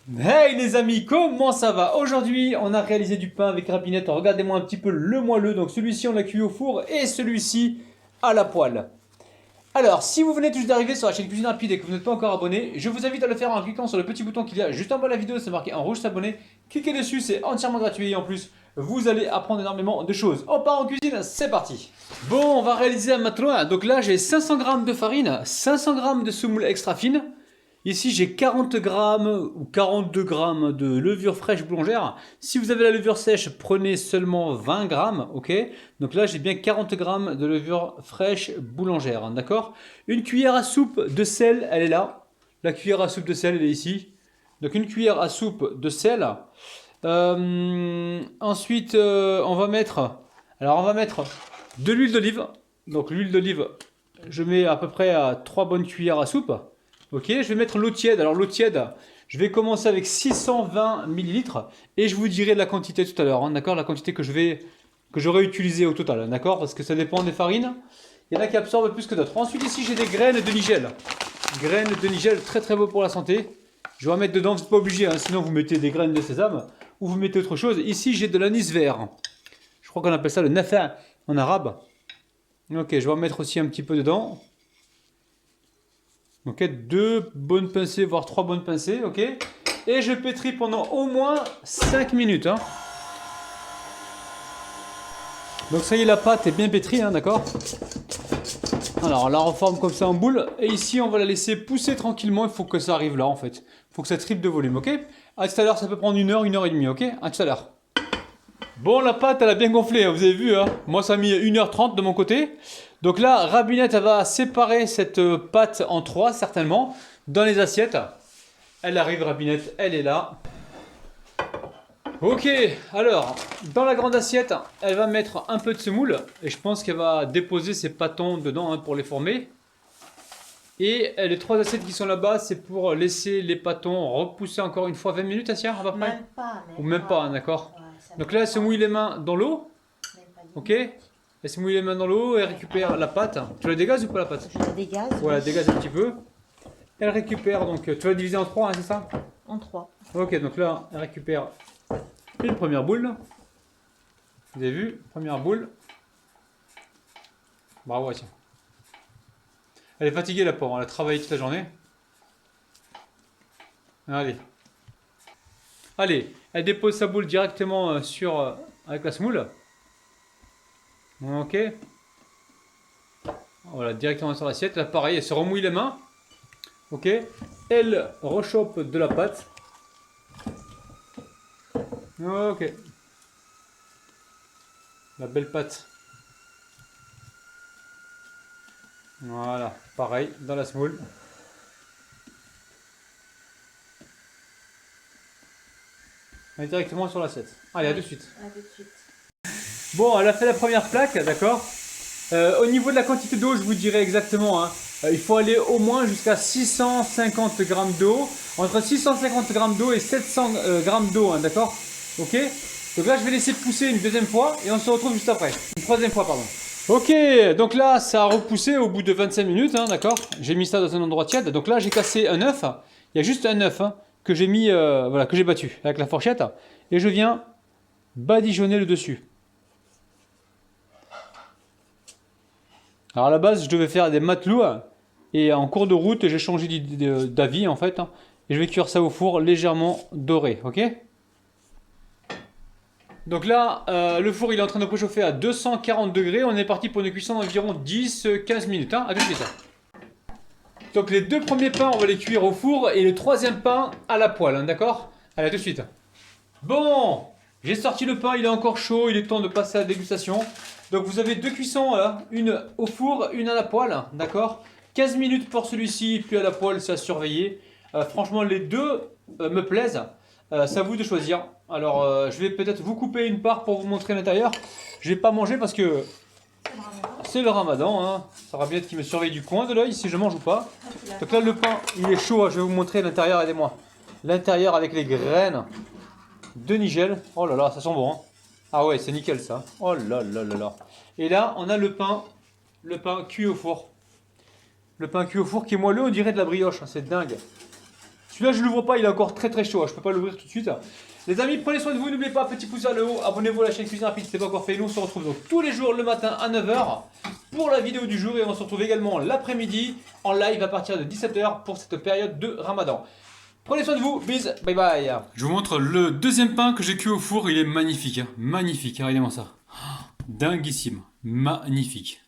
Hey les amis, comment ça va? Aujourd'hui, on a réalisé du pain avec Rapinette. Regardez-moi un petit peu le moelleux. Donc celui-ci, on l'a cuit au four et celui-ci à la poêle. Alors, si vous venez tout juste d'arriver sur la chaîne Cuisine Rapide et que vous n'êtes pas encore abonné, je vous invite à le faire en cliquant sur le petit bouton qu'il y a juste en bas de la vidéo, c'est marqué en rouge s'abonner. Cliquez dessus, c'est entièrement gratuit et en plus, vous allez apprendre énormément de choses. On part en cuisine, c'est parti. Bon, on va réaliser un matelas. Donc là, j'ai 500 g de farine, 500 g de semoule extra fine. Ici, j'ai 40 grammes ou 42 grammes de levure fraîche boulangère. Si vous avez la levure sèche, prenez seulement 20 grammes, ok? Donc là, j'ai bien 40 grammes de levure fraîche boulangère, d'accord? Une cuillère à soupe de sel, elle est là. La cuillère à soupe de sel, elle est ici. Donc une cuillère à soupe de sel. Ensuite, on va mettre de l'huile d'olive. Donc l'huile d'olive, je mets à peu près à 3 bonnes cuillères à soupe. Ok, je vais mettre l'eau tiède. Alors l'eau tiède, je vais commencer avec 620 millilitres et je vous dirai la quantité tout à l'heure, hein, d'accord? La quantité que j'aurai utilisée au total, d'accord? Parce que ça dépend des farines. Il y en a qui absorbent plus que d'autres. Ensuite ici j'ai des graines de nigel. Graines de nigel, très très beau pour la santé. Je vais en mettre dedans, vous n'êtes pas obligé, hein, sinon vous mettez des graines de sésame ou vous mettez autre chose. Ici j'ai de l'anis vert. Je crois qu'on appelle ça le nafa en arabe. Ok, je vais en mettre aussi un petit peu dedans. Ok, 2 bonnes pincées, voire 3 bonnes pincées, ok. Et je pétris pendant au moins 5 minutes. Hein. Donc ça y est, la pâte est bien pétrie, hein, d'accord. Alors on la reforme comme ça en boule. Et ici, on va la laisser pousser tranquillement. Il faut que ça arrive là, en fait. Il faut que ça triple de volume, ok. À tout à l'heure, ça peut prendre 1 heure et demie, ok. À tout à l'heure. Bon, la pâte, elle a bien gonflé, hein, vous avez vu. Hein. Moi, ça a mis 1 h 30 de mon côté. Donc là, Rabinette, elle va séparer cette pâte en 3, certainement, dans les assiettes. Elle arrive, Rabinette, elle est là. Ok, alors, dans la grande assiette, elle va mettre un peu de semoule. Et je pense qu'elle va déposer ses pâtons dedans, hein, pour les former. Et les 3 assiettes qui sont là-bas, c'est pour laisser les pâtons repousser encore une fois 20 minutes, Assia, à peu près. Même pas, Ou même pas, hein, d'accord. Ouais, Donc là, elle se mouille les mains dans l'eau. même pas Ok. Elle se mouille les mains dans l'eau, elle récupère la pâte. Tu la dégazes ou pas la pâte? Je la dégage. Voilà, dégage un petit peu. Elle récupère, donc tu vas diviser en 3, hein, c'est ça? En 3. Ok, donc là, elle récupère une première boule. Vous avez vu? Première boule. Bravo, tiens. Elle est fatiguée la pauvre, elle a travaillé toute la journée. Allez. Allez, elle dépose sa boule directement avec la semoule. Ok. Voilà, directement sur l'assiette. Là, pareil, elle se remouille les mains. Ok. Elle rechoppe de la pâte. Ok. La belle pâte. Voilà, pareil, dans la semoule. Et directement sur l'assiette. Allez, à tout de suite. À tout de suite. Bon, elle a fait la première plaque, d'accord. Au niveau de la quantité d'eau, je vous dirai exactement. Hein. Il faut aller au moins jusqu'à 650 grammes d'eau. Entre 650 grammes d'eau et 700 grammes d'eau, hein, d'accord. Ok. Donc là, je vais laisser pousser une deuxième fois et on se retrouve juste après. Une troisième fois, pardon. Ok, donc là, ça a repoussé au bout de 25 minutes, hein, d'accord. J'ai mis ça dans un endroit tiède. Donc là, j'ai cassé un œuf. Il y a juste un œuf, hein, que j'ai mis, voilà, que j'ai battu avec la fourchette. Et je viens badigeonner le dessus. Alors à la base, je devais faire des matelots et en cours de route, j'ai changé d'avis en fait. Hein, et je vais cuire ça au four légèrement doré, ok? Donc là, le four il est en train de préchauffer à 240 degrés. On est parti pour une cuisson d'environ 10-15 minutes. Hein, à tout de suite. Donc les 2 premiers pains, on va les cuire au four et le 3e pain à la poêle, hein, d'accord? Allez, à tout de suite. Bon, j'ai sorti le pain, il est encore chaud, il est temps de passer à la dégustation. Donc vous avez 2 cuissons, là, une au four, une à la poêle, d'accord? 15 minutes pour celui-ci, puis à la poêle, c'est à surveiller. Franchement, les deux me plaisent. C'est à vous de choisir. Alors, je vais peut-être vous couper une part pour vous montrer l'intérieur. Je vais pas manger parce que c'est le ramadan. Hein. Ça va bien être qui me surveille du coin de l'œil si je mange ou pas. Donc là, le pain, il est chaud. Hein. Je vais vous montrer l'intérieur, aidez-moi. L'intérieur avec les graines de nigel. Oh là là, ça sent bon. Hein. Ah ouais, c'est nickel ça. Oh là là là là. Et là, on a le pain cuit au four. Le pain cuit au four qui est moelleux, on dirait de la brioche. Hein, c'est dingue. Celui-là, je ne l'ouvre pas, il est encore très très chaud, hein. Je ne peux pas l'ouvrir tout de suite. Les amis, prenez soin de vous, n'oubliez pas, petit pouce vers le haut, abonnez-vous à la chaîne Cuisine Rapide si ce n'est pas encore fait. Nous, on se retrouve donc tous les jours le matin à 9 h pour la vidéo du jour et on se retrouve également l'après-midi en live à partir de 17 h pour cette période de Ramadan. Prenez soin de vous, bis, bye bye. Je vous montre le deuxième pain que j'ai cuit au four, il est magnifique, hein. Magnifique, regardez-moi ça. Dinguissime, magnifique.